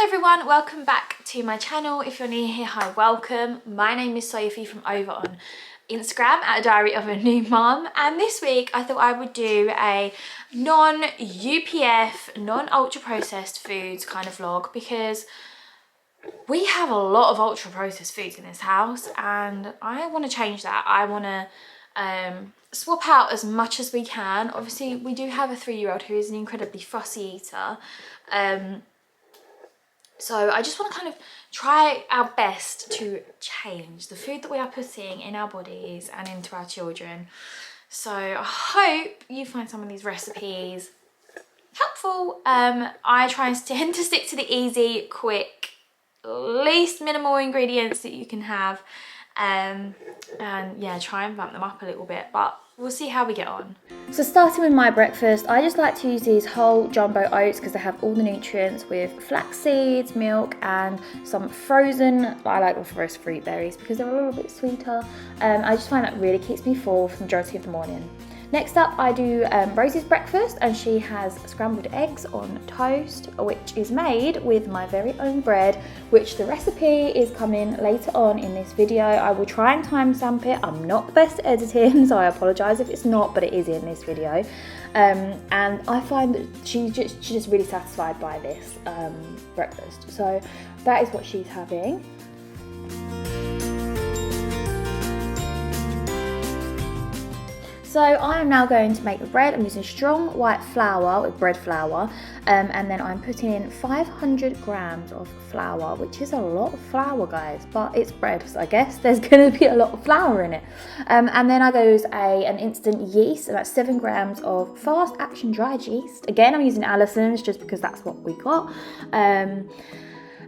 everyone, welcome back to my channel. If you're new here, hi, welcome. My name is Sophie from over on Instagram at A Diary of a New Mum, and this week I thought I would do a non-UPF, non-ultra processed foods kind of vlog because we have a lot of ultra processed foods in this house and I want to change that. I want to swap out as much as we can. Obviously we do have a 3-year-old who is an incredibly fussy eater, so I just want to kind of try our best to change the food that we are putting in our bodies and into our children. So I hope you find some of these recipes helpful. I try and tend to stick to the easy, quick, least minimal ingredients that you can have, and yeah, try and vamp them up a little bit, but we'll see how we get on. So starting with my breakfast, I just like to use these whole jumbo oats because they have all the nutrients with flax seeds, milk and some frozen, I like the frozen fruit berries because they're a little bit sweeter. I just find that really keeps me full for the majority of the morning. Next up, I do Rosie's breakfast, and she has scrambled eggs on toast, which is made with my very own bread, which the recipe is coming later on in this video. I will try and timestamp it. I'm not the best at editing, so I apologise if it's not, but it is in this video. And I find that she's just really satisfied by this breakfast. So that is what she's having. So I am now going to make the bread. I'm using strong white flour with bread flour, and then I'm putting in 500 grams of flour, which is a lot of flour, guys, but it's bread, so I guess there's going to be a lot of flour in it. And then I use an instant yeast, about 7 grams of fast action dried yeast. Again, I'm using Allison's just because that's what we got.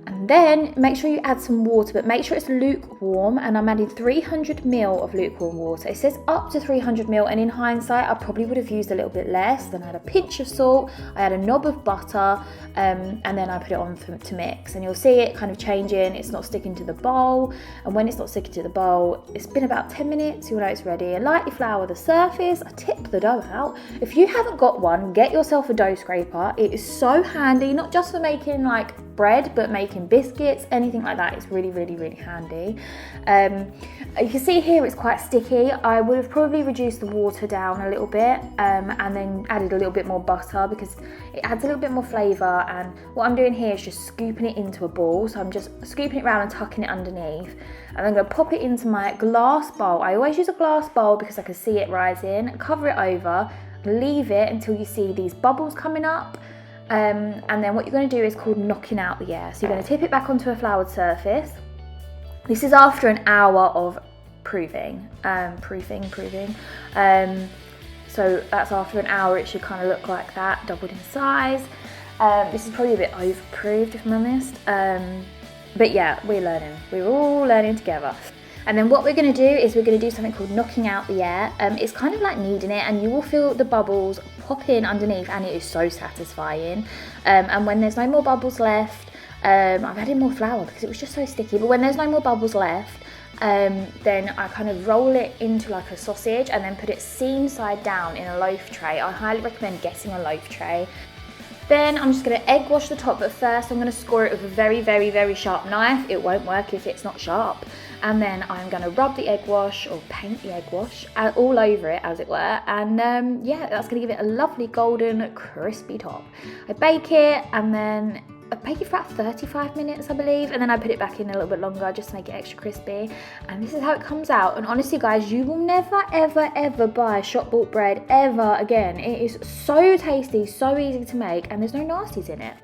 And then make sure you add some water, but make sure it's lukewarm, and I'm adding 300 ml of lukewarm water. It says up to 300 ml, and in hindsight I probably would have used a little bit less. Then I had a pinch of salt, I had a knob of butter, and then I put it on to mix, and you'll see it kind of changing. It's not sticking to the bowl, and when it's not sticking to the bowl, it's been about 10 minutes, you'll know it's ready. And lightly flour the surface. I tip the dough out. If you haven't got one, get yourself a dough scraper. It is so handy, not just for making like bread, but making biscuits, anything like that. It's really, really, really handy. You can see here it's quite sticky. I would have probably reduced the water down a little bit, and then added a little bit more butter because it adds a little bit more flavour. And what I'm doing here is just scooping it into a ball. So I'm just scooping it around and tucking it underneath, and I'm going to pop it into my glass bowl. I always use a glass bowl because I can see it rising. Cover it over, leave it until you see these bubbles coming up. And then what you're going to do is called knocking out the air. So you're going to tip it back onto a floured surface. This is after an hour of proofing. So that's after an hour. It should kind of look like that, doubled in size. This is probably a bit overproofed, if I'm honest. But yeah, we're learning. We're all learning together. And then what we're going to do is we're going to do something called knocking out the air. It's kind of like kneading it, and you will feel the bubbles pop in underneath, and it is so satisfying. And when there's no more bubbles left, I've added more flour because it was just so sticky, but when there's no more bubbles left, then I kind of roll it into like a sausage and then put it seam side down in a loaf tray. I highly recommend getting a loaf tray. Then I'm just going to egg wash the top, but first I'm going to score it with a very, very, very sharp knife. It won't work if it's not sharp. And then I'm going to rub the egg wash, or paint the egg wash, all over it, as it were. And yeah, that's going to give it a lovely golden, crispy top. I bake it, and then I bake it for about 35 minutes, I believe, and then I put it back in a little bit longer just to make it extra crispy. And this is how it comes out. And honestly, guys, you will never, ever, ever buy shop-bought bread ever again. It is so tasty, so easy to make, and there's no nasties in it.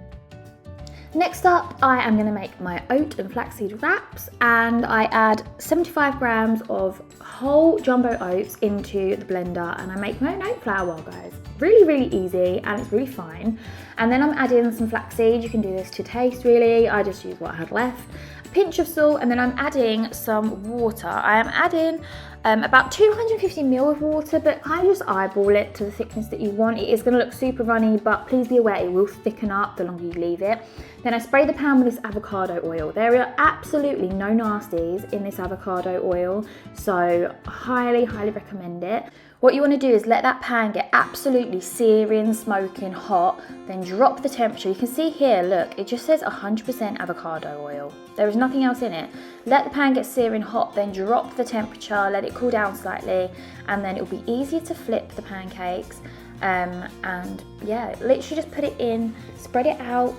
Next up, I am going to make my oat and flaxseed wraps, and I add 75 grams of whole jumbo oats into the blender, and I make my own oat flour, guys. Really, really easy, and it's really fine. And then I'm adding some flaxseed. You can do this to taste, really. I just use what I had left. A pinch of salt, and then I'm adding some water. I am adding about 250 ml of water, but kind of just eyeball it to the thickness that you want. It is going to look super runny, but please be aware it will thicken up the longer you leave it. Then I spray the pan with this avocado oil. There are absolutely no nasties in this avocado oil, so highly, highly recommend it. What you want to do is let that pan get absolutely searing, smoking hot, then drop the temperature. You can see here, look, it just says 100% avocado oil. There is nothing else in it. Let the pan get searing hot, then drop the temperature, let it cool down slightly, and then it'll be easier to flip the pancakes. And yeah, literally just put it in, spread it out,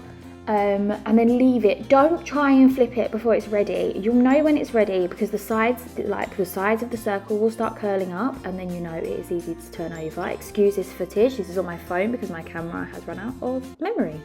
and then leave it. Don't try and flip it before it's ready. You'll know when it's ready because the sides of the circle will start curling up, and then you know it is easy to turn over. Excuse this footage, this is on my phone because my camera has run out of memory.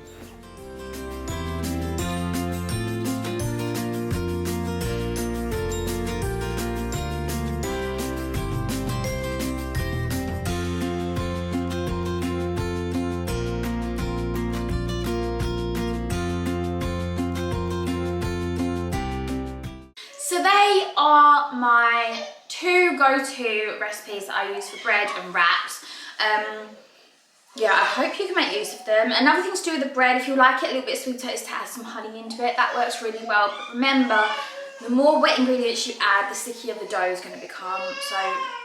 So they are my two go-to recipes that I use for bread and wraps. Yeah, I hope you can make use of them. Another thing to do with the bread, if you like it a little bit sweeter, is to add some honey into it. That works really well. But remember, the more wet ingredients you add, the stickier the dough is going to become. So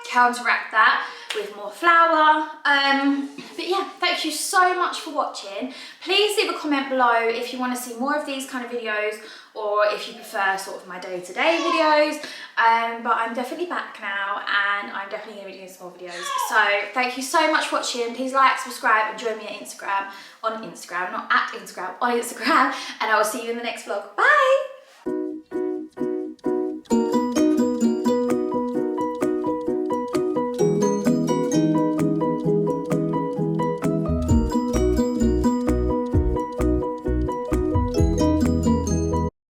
counteract that with more flour. But yeah, thank you so much for watching. Please leave a comment below if you want to see more of these kind of videos, or if you prefer sort of my day-to-day videos. But I'm definitely back now, and I'm definitely going to be doing some more videos. So thank you so much for watching. Please like, subscribe, and join me on Instagram, not at Instagram, on Instagram. And I will see you in the next vlog. Bye!